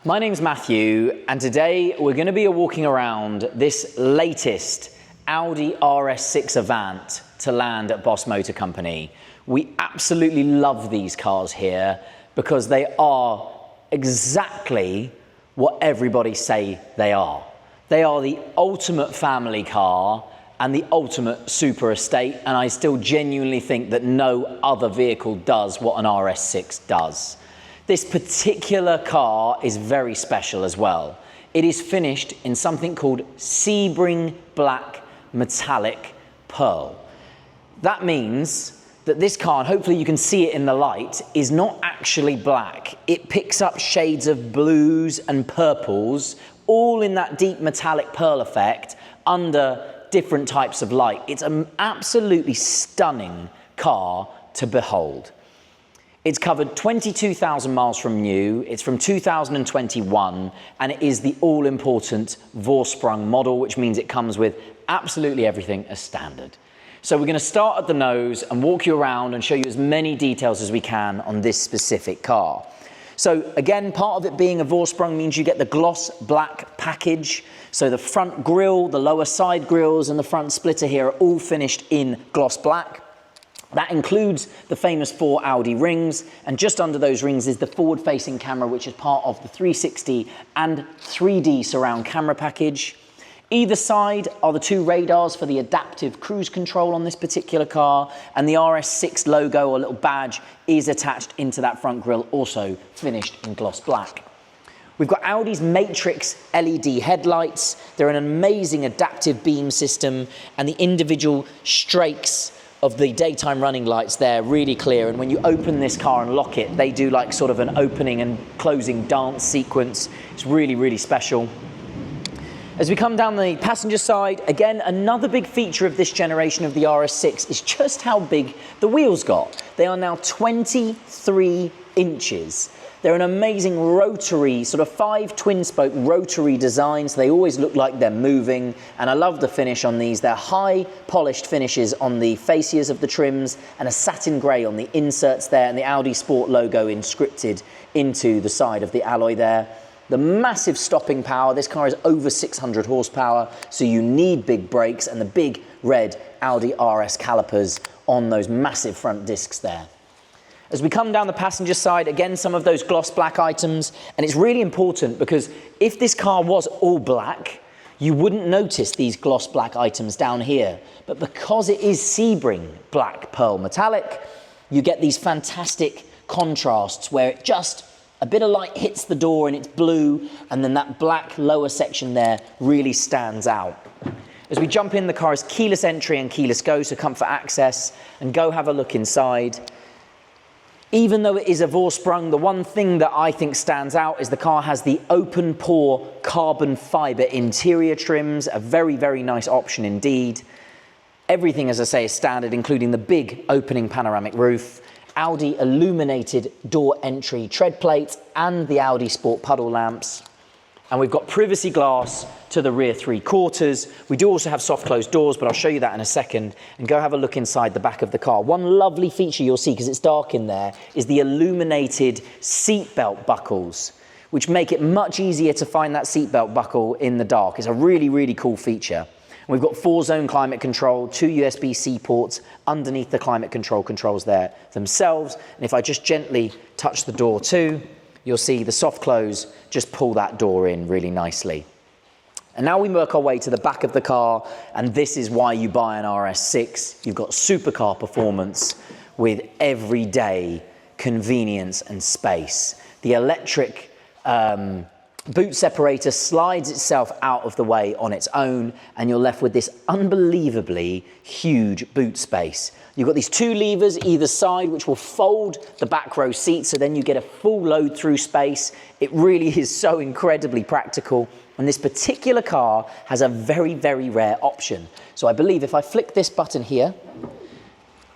My name's Matthew, and today we're going to be walking around this latest Audi RS6 Avant to land at Boss Motor Company. We absolutely love these cars here because they are exactly what everybody say they are. They are the ultimate family car and the ultimate super estate, and I still genuinely think that no other vehicle does what an RS6 does. This particular car is very special as well. It is finished in something called Sebring Black Metallic Pearl. That means that this car, and hopefully you can see it in the light, is not actually black. It picks up shades of blues and purples, all in that deep metallic pearl effect under different types of light. It's an absolutely stunning car to behold. It's covered 22,000 miles from new, it's from 2021, and it is the all-important Vorsprung model, which means it comes with absolutely everything as standard. So we're going to start at the nose and walk you around and show you as many details as we can on this specific car. So again, part of it being a Vorsprung means you get the gloss black package. So the front grille, the lower side grills, and the front splitter here are all finished in gloss black. That includes the famous 4 Audi rings, and just under those rings is the forward-facing camera, which is part of the 360 and 3D surround camera package. Either side are the 2 radars for the adaptive cruise control on this particular car, and the RS6 logo or little badge is attached into that front grille, also finished in gloss black. We've got Audi's Matrix LED headlights. They're an amazing adaptive beam system, and the individual strakes of the daytime running lights there really clear, and when you open this car and lock it, they do like sort of an opening and closing dance sequence. It's really, really special. As we come down the passenger side, again, another big feature of this generation of the RS6 is just how big the wheels got. They are now 23 inches. They're an amazing rotary, sort of 5 twin-spoke rotary designs. They always look like they're moving, and I love the finish on these. They're high polished finishes on the fascias of the trims and a satin grey on the inserts there, and the Audi Sport logo inscripted into the side of the alloy there. The massive stopping power. This car is over 600 horsepower, so you need big brakes, and the big red Audi RS calipers on those massive front discs there. As we come down the passenger side, again, some of those gloss black items, and it's really important because if this car was all black, you wouldn't notice these gloss black items down here. But because it is Sebring Black Pearl Metallic, you get these fantastic contrasts where it just, a bit of light hits the door and it's blue, and then that black lower section there really stands out. As we jump in, the car is keyless entry and keyless go, so comfort access, and go have a look inside. Even though it is a Vorsprung, the one thing that I think stands out is the car has the open pore carbon fiber interior trims, a very, very nice option indeed. Everything, as I say, is standard, including the big opening panoramic roof, Audi illuminated door entry tread plate, and the Audi Sport puddle lamps. And we've got privacy glass to the rear 3/4. We do also have soft closed doors, but I'll show you that in a second, and go have a look inside the back of the car. One lovely feature you'll see, because it's dark in there, is the illuminated seatbelt buckles, which make it much easier to find that seatbelt buckle in the dark. It's a really, really cool feature. And we've got 4-zone climate control, 2 USB-C ports underneath the climate control controls there themselves. And if I just gently touch the door too, you'll see the soft close just pull that door in really nicely. And now we work our way to the back of the car, and this is why you buy an RS6. You've got supercar performance with everyday convenience and space. The electric boot separator slides itself out of the way on its own, and you're left with this unbelievably huge boot space. You've got these 2 levers either side which will fold the back row seat, so then you get a full load through space. It really is so incredibly practical, and this particular car has a very, very rare option. So I believe if I flick this button here,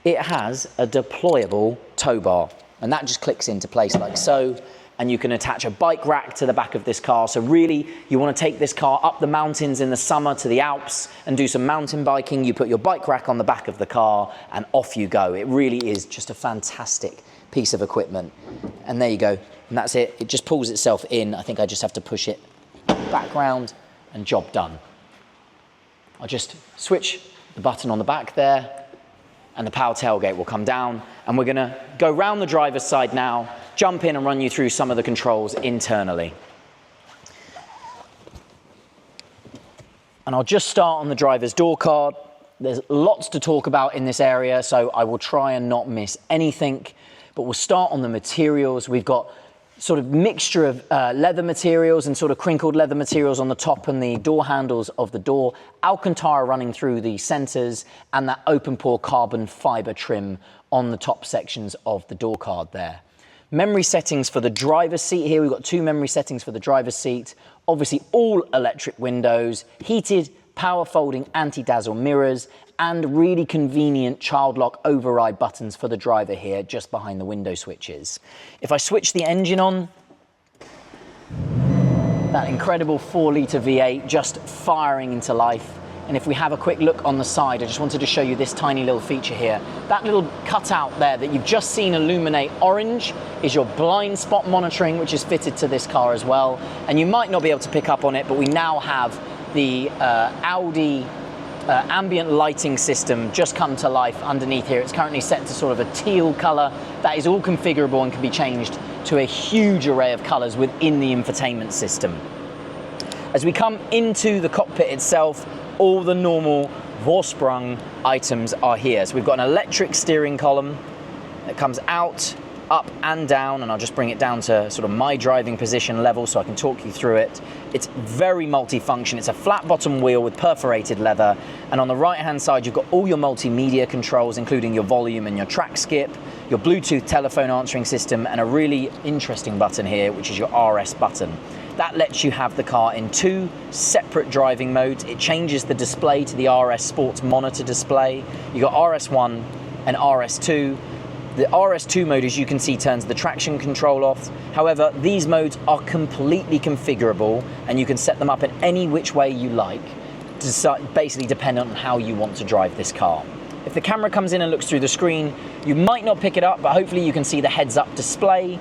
it has a deployable tow bar, and that just clicks into place like so. And you can attach a bike rack to the back of this car. So really, you want to take this car up the mountains in the summer to the Alps and do some mountain biking. You put your bike rack on the back of the car and off you go. It really is just a fantastic piece of equipment. And there you go. And that's it. It just pulls itself in. I think I just have to push it back round and job done. I'll just switch the button on the back there and the power tailgate will come down, and we're gonna go round the driver's side now, jump in and run you through some of the controls internally. And I'll just start on the driver's door card. There's lots to talk about in this area, so I will try and not miss anything, but we'll start on the materials. We've got sort of mixture of leather materials and sort of crinkled leather materials on the top and the door handles of the door, Alcantara running through the centers, and that open pore carbon fiber trim on the top sections of the door card there. Memory settings for the driver's seat here. We've got 2 memory settings for the driver's seat. Obviously all electric windows, heated power folding anti-dazzle mirrors, and really convenient child lock override buttons for the driver here, just behind the window switches. If I switch the engine on, that incredible 4-litre V8 just firing into life. And if we have a quick look on the side, I just wanted to show you this tiny little feature here. That little cutout there that you've just seen illuminate orange is your blind spot monitoring, which is fitted to this car as well. And you might not be able to pick up on it, but we now have the Audi ambient lighting system just come to life underneath here. It's currently set to sort of a teal color. That is all configurable and can be changed to a huge array of colors within the infotainment system. As we come into the cockpit itself, all the normal Vorsprung items are here. So we've got an electric steering column that comes out, up and down, and I'll just bring it down to sort of my driving position level so I can talk you through it. It's very multi-function. It's a flat bottom wheel with perforated leather, and on the right hand side you've got all your multimedia controls, including your volume and your track skip, your Bluetooth telephone answering system, and a really interesting button here, which is your RS button. That lets you have the car in 2 separate driving modes. It changes the display to the RS Sports Monitor display. You've got RS1 and RS2. The RS2 mode, as you can see, turns the traction control off. However, these modes are completely configurable and you can set them up in any which way you like, basically depending on how you want to drive this car. If the camera comes in and looks through the screen, you might not pick it up, but hopefully you can see the heads-up display.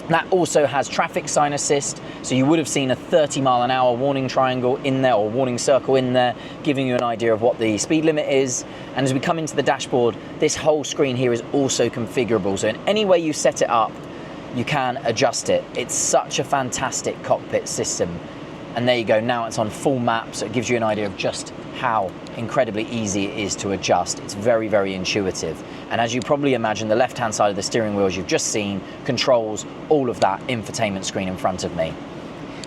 That also has traffic sign assist, so you would have seen a 30-mile-an-hour warning triangle in there, or warning circle in there, giving you an idea of what the speed limit is. And as we come into the dashboard, this whole screen here is also configurable, so in any way you set it up, you can adjust it. It's such a fantastic cockpit system. And there you go, now it's on full map, so it gives you an idea of just how incredibly easy it is to adjust. It's very, very intuitive. And as you probably imagine, the left-hand side of the steering wheel, as you've just seen, controls all of that infotainment screen in front of me.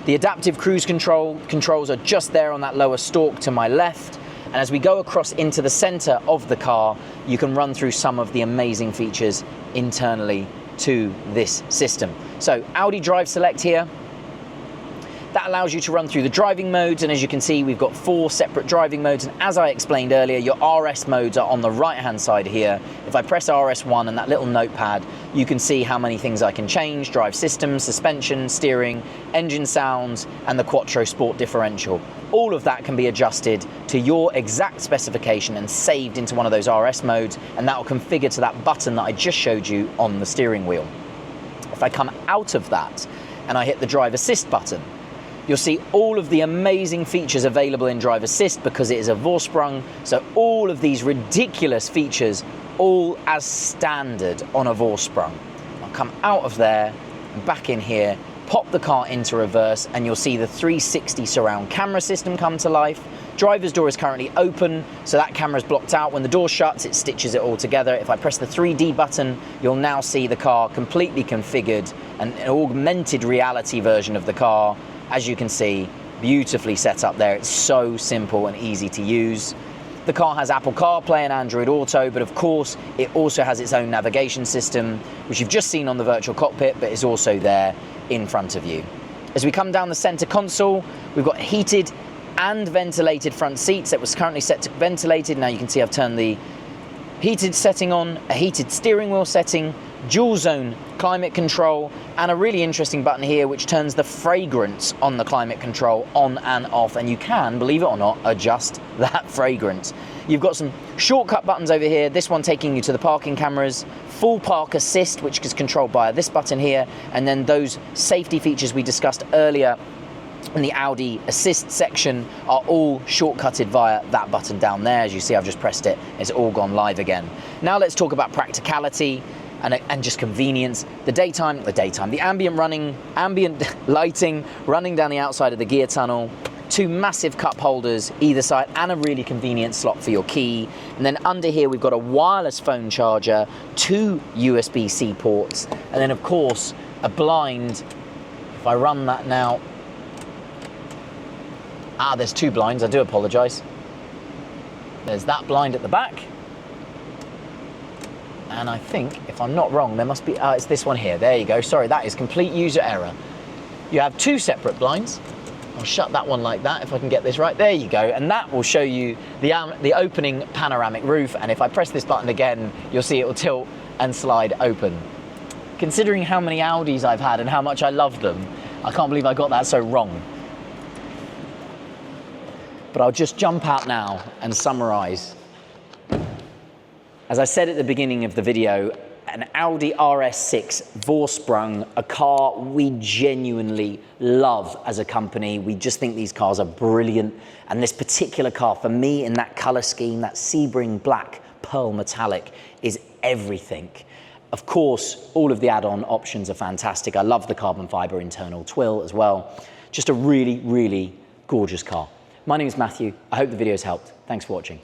The adaptive cruise controls are just there on that lower stalk to my left. And as we go across into the center of the car, you can run through some of the amazing features internally to this system. So Audi Drive Select here. That allows you to run through the driving modes, and as you can see, we've got 4 separate driving modes, and as I explained earlier, your RS modes are on the right-hand side here. If I press RS1 and that little notepad, you can see how many things I can change: drive system, suspension, steering, engine sounds, and the Quattro Sport differential. All of that can be adjusted to your exact specification and saved into one of those RS modes, and that will configure to that button that I just showed you on the steering wheel. If I come out of that and I hit the Drive Assist button, you'll see all of the amazing features available in Drive Assist because it is a Vorsprung, so all of these ridiculous features, all as standard on a Vorsprung. I'll come out of there and back in here, pop the car into reverse, and you'll see the 360 surround camera system come to life. Driver's door is currently open, so that camera's blocked out. When the door shuts, it stitches it all together. If I press the 3D button, you'll now see the car completely configured, and an augmented reality version of the car. As you can see, beautifully set up there. It's so simple and easy to use. The car has Apple CarPlay and Android Auto, but of course, it also has its own navigation system, which you've just seen on the virtual cockpit, but is also there in front of you. As we come down the center console, we've got heated and ventilated front seats. That was currently set to ventilated. Now you can see I've turned the heated setting on, a heated steering wheel setting, dual zone climate control, and a really interesting button here which turns the fragrance on the climate control on and off, and you can, believe it or not, adjust that fragrance. You've got some shortcut buttons over here, this one taking you to the parking cameras, full park assist, which is controlled by this button here, and then those safety features we discussed earlier in the Audi assist section are all shortcutted via that button down there. As you see, I've just pressed it, it's all gone live again. Now let's talk about practicality and just convenience. The ambient lighting running down the outside of the gear tunnel, 2 massive cup holders either side, and a really convenient slot for your key. And then under here we've got a wireless phone charger, 2 USB-C ports, and then of course a blind. If I run that now, there's 2 blinds, I do apologise. There's that blind at the back. And I think, if I'm not wrong, there must be, it's this one here. There you go. Sorry, that is complete user error. You have 2 separate blinds. I'll shut that one like that if I can get this right. There you go. And that will show you the opening panoramic roof. And if I press this button again, you'll see it will tilt and slide open. Considering how many Audis I've had and how much I love them, I can't believe I got that so wrong. But I'll just jump out now and summarize. As I said at the beginning of the video, an Audi RS6 Vorsprung, a car we genuinely love as a company. We just think these cars are brilliant. And this particular car, for me, in that color scheme, that Sebring black pearl metallic, is everything. Of course, all of the add-on options are fantastic. I love the carbon fiber internal twill as well. Just a really, really gorgeous car. My name is Matthew. I hope the video's helped. Thanks for watching.